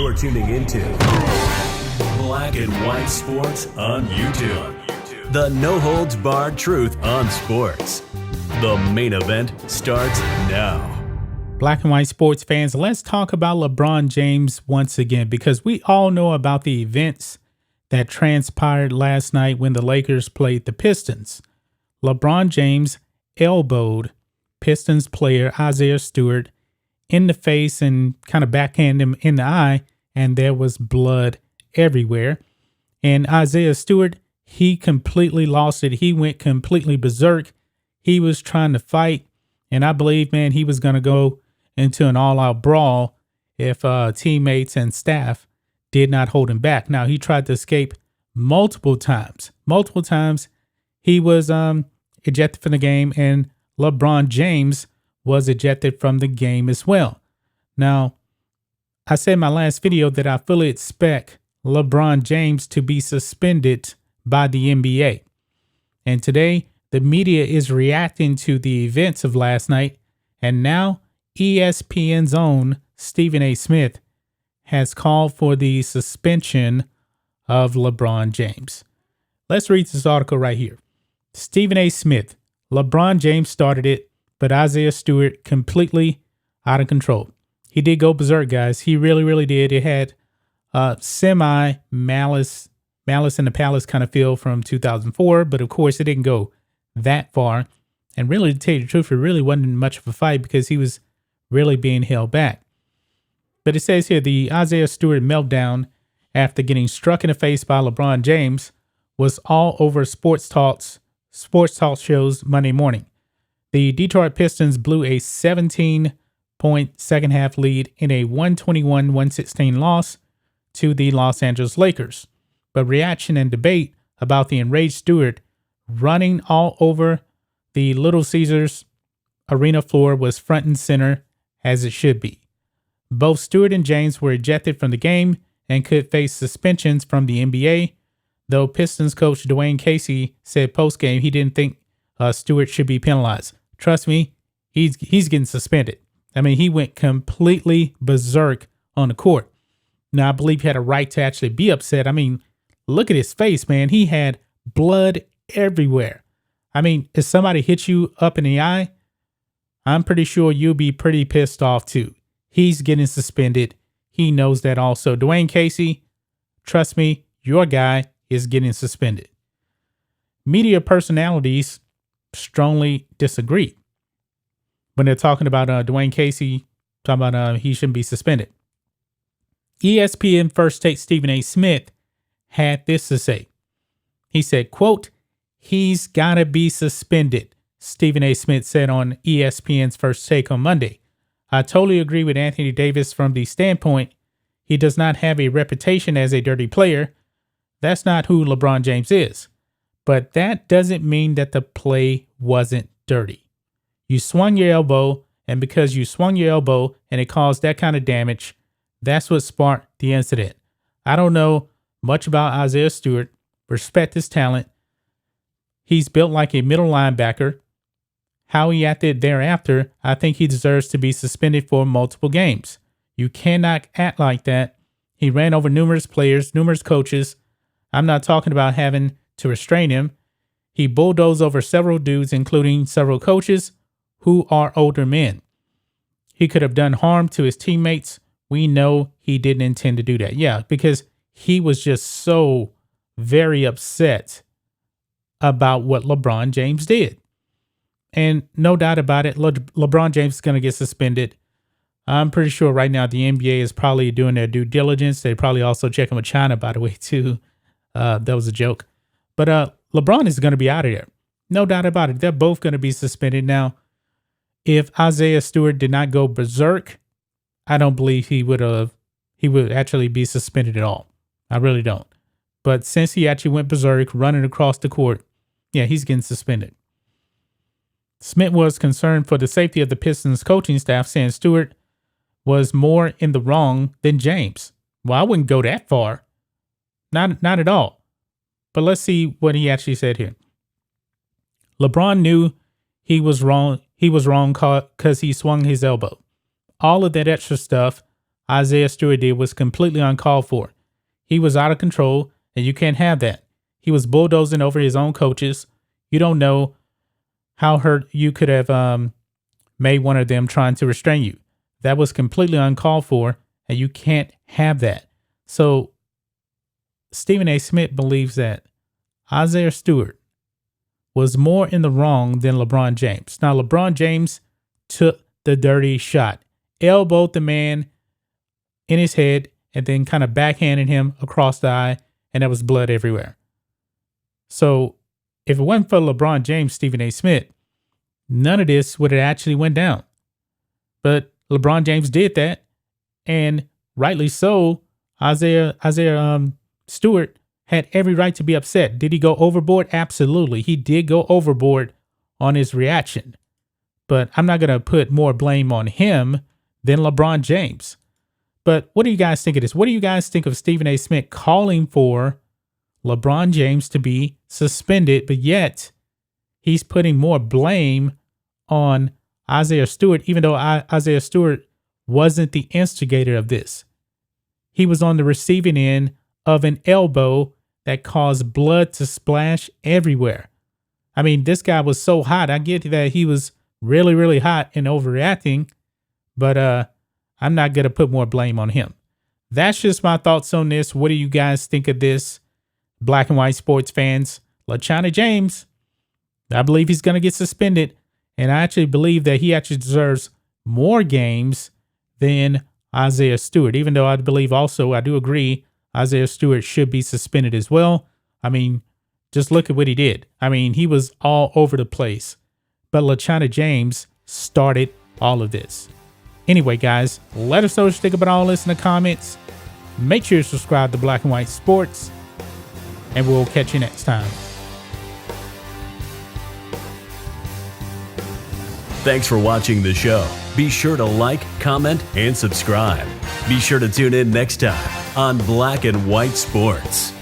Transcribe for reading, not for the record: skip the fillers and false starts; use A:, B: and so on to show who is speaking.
A: You're tuning into Black and White Sports on YouTube. The no-holds-barred truth on sports. The main event starts now.
B: Black and white sports fans, let's talk about LeBron James once again, because we all know about the events that transpired last night when the Lakers played the Pistons. LeBron James elbowed Pistons player Isaiah Stewart in the face and kind of backhanded him in the eye, and there was blood everywhere. And Isaiah Stewart, he completely lost it. He went completely berserk. He was trying to fight, and I believe, man, he was going to go into an all-out brawl if teammates and staff did not hold him back. Now, he tried to escape multiple times. He was ejected from the game, and LeBron James was ejected from the game as well. Now, I said in my last video that I fully expect LeBron James to be suspended by the NBA. And today, the media is reacting to the events of last night, and now ESPN's own Stephen A. Smith has called for the suspension of LeBron James. Let's read this article right here. Stephen A. Smith, LeBron James started it, but Isaiah Stewart completely out of control. He did go berserk, guys. He really did. It had semi-malice in the Palace kind of feel from 2004, but of course it didn't go that far. And really, to tell you the truth, it really wasn't much of a fight because he was really being held back. But it says here, the Isaiah Stewart meltdown after getting struck in the face by LeBron James was all over sports talk shows Monday morning. The Detroit Pistons blew a 17-point second-half lead in a 121-116 loss to the Los Angeles Lakers. But reaction and debate about the enraged Stewart running all over the Little Caesars arena floor was front and center, as it should be. Both Stewart and James were ejected from the game and could face suspensions from the NBA, though Pistons coach Dwayne Casey said post-game he didn't think Stewart should be penalized. Trust me, he's getting suspended. I mean, he went completely berserk on the court. Now, I believe he had a right to actually be upset. I mean, look at his face, man. He had blood everywhere. I mean, if somebody hits you up in the eye, I'm pretty sure you'll be pretty pissed off too. He's getting suspended. He knows that also. Dwayne Casey, trust me, your guy is getting suspended. Media personalities strongly disagree when they're talking about Dwayne Casey, talking about he shouldn't be suspended. ESPN first take Stephen A. Smith had this to say. He said, quote, "He's got to be suspended," Stephen A. Smith said on ESPN's First Take on Monday. "I totally agree with Anthony Davis from the standpoint he does not have a reputation as a dirty player. That's not who LeBron James is. But that doesn't mean that the play wasn't dirty. You swung your elbow, and because you swung your elbow and it caused that kind of damage, that's what sparked the incident. I don't know much about Isaiah Stewart. Respect his talent. He's built like a middle linebacker. How he acted thereafter, I think he deserves to be suspended for multiple games. You cannot act like that. He ran over numerous players, numerous coaches. I'm not talking about having to restrain him. He bulldozed over several dudes, including several coaches who are older men. He could have done harm to his teammates. We know he didn't intend to do that." Yeah, because he was just so very upset about what LeBron James did. And no doubt about it, LeBron James is going to get suspended. I'm pretty sure right now the NBA is probably doing their due diligence. They probably also checking with China, by the way, too. That was a joke. But LeBron is going to be out of there. No doubt about it. They're both going to be suspended. Now, if Isaiah Stewart did not go berserk, I don't believe he would actually be suspended at all. I really don't. But since he actually went berserk, running across the court, yeah, he's getting suspended. Smith was concerned for the safety of the Pistons coaching staff, saying Stewart was more in the wrong than James. Well, I wouldn't go that far. Not at all. But let's see what he actually said here. LeBron knew he was wrong. He was wrong because he swung his elbow. All of that extra stuff Isaiah Stewart did was completely uncalled for. He was out of control, and you can't have that. He was bulldozing over his own coaches. You don't know how hurt you could have made one of them trying to restrain you. That was completely uncalled for, and you can't have that. So Stephen A. Smith believes that Isaiah Stewart was more in the wrong than LeBron James. Now, LeBron James took the dirty shot, elbowed the man in his head, and then kind of backhanded him across the eye, and there was blood everywhere. So if it wasn't for LeBron James, Stephen A. Smith, none of this would have actually went down. But LeBron James did that, and rightly so. Isaiah Stewart had every right to be upset. Did he go overboard? Absolutely. He did go overboard on his reaction. But I'm not going to put more blame on him than LeBron James. But what do you guys think of this? What do you guys think of Stephen A. Smith calling for LeBron James to be suspended, but yet he's putting more blame on Isaiah Stewart, even though Isaiah Stewart wasn't the instigator of this? He was on the receiving end of an elbow that caused blood to splash everywhere. I mean, this guy was so hot. I get that he was really, really hot and overreacting, but I'm not going to put more blame on him. That's just my thoughts on this. What do you guys think of this? Black and white sports fans, LeBron James, I believe he's going to get suspended. And I actually believe that he actually deserves more games than Isaiah Stewart, even though I believe also, I do agree, Isaiah Stewart should be suspended as well. I mean, just look at what he did. I mean, he was all over the place. But LeBron James started all of this. Anyway, guys, let us know what you think about all this in the comments. Make sure you subscribe to Black and White Sports, and we'll catch you next time.
A: Thanks for watching the show. Be sure to like, comment, and subscribe. Be sure to tune in next time on Black and White Sports.